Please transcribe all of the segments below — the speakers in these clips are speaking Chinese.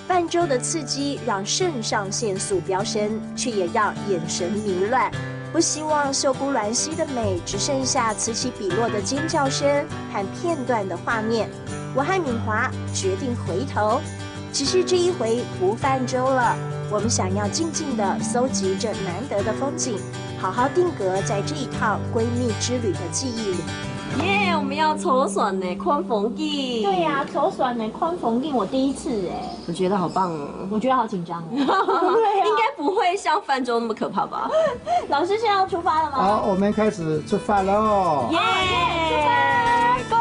泛舟的刺激让肾上腺素飙升，却也让眼神迷乱。不希望秀姑峦溪的美只剩下此起彼落的尖叫声和片段的画面。我和敏华决定回头，只是这一回不泛舟了。我们想要静静地搜集这难得的风景，好好定格在这一趟闺蜜之旅的记忆里。耶！我们要抽选呢，宽逢镜。对呀，抽选呢，宽逢镜，我第一次哎，我觉得好棒哦，我觉得好紧张哦。对啊，应该不会像泛舟那么可怕吧？老师现在要出发了吗？好，我们开始出发喽！耶！出发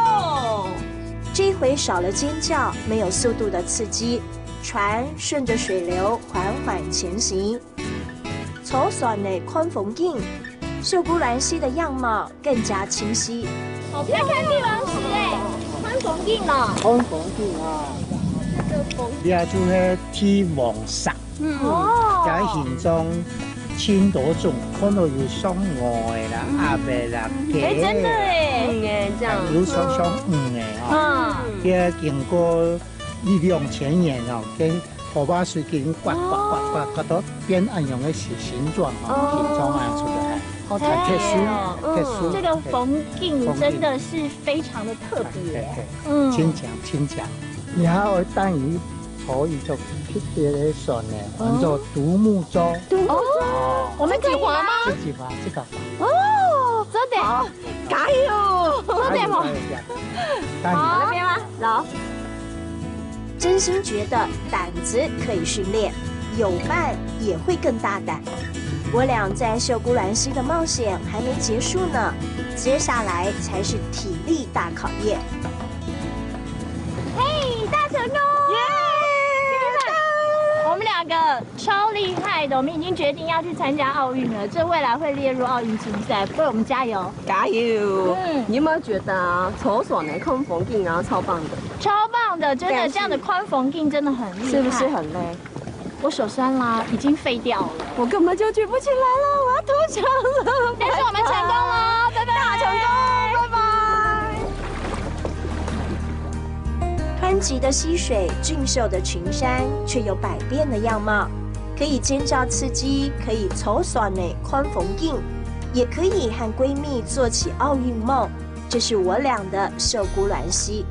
，Go！ 这一回少了尖叫，没有速度的刺激，船顺着水流缓缓前行。抽选呢，宽逢镜，秀姑峦溪的样貌更加清晰。好漂亮，看帝王石哎，宽逢镜哦。宽逢镜啊！你啊，做迄天王石，在形状千多种，看到有双外啦、阿伯啦、哎，真的哎，这样有双的哦。佢经过力量前沿哦，跟火把水给刮到变暗用的形状哦，形状按出来。好特别哦，这个逢镜真的是非常的特别。请讲，然后等于坐一种特别的船呢，叫做独木舟。哦，我们可以划吗？自己划，这个划。哦，真的，加油！真的吗？好，那边吗？走。真心觉得胆子可以训练，有伴也会更大胆。我俩在秀姑峦溪的冒险还没结束呢，接下来才是体力大考验。嘿，大成功！耶！我们两个超厉害的，我们已经决定要去参加奥运了，这未来会列入奥运竞赛，为我们加油！加油！你有没有觉得啊，抽选呢宽逢镜然后超棒的？超棒的，真的这样的宽逢镜真的很厉害，是不是很累？我手酸啦，已经废掉了，我根本就举不起来了，我要投降了。但是我们成功了，拜拜，大成功，拜拜。湍急的溪水，俊秀的群山，却有百变的样貌。可以尖叫刺激，可以抽选呢宽逢镜，也可以和闺蜜做起奥运梦。这是我俩的秀姑峦溪。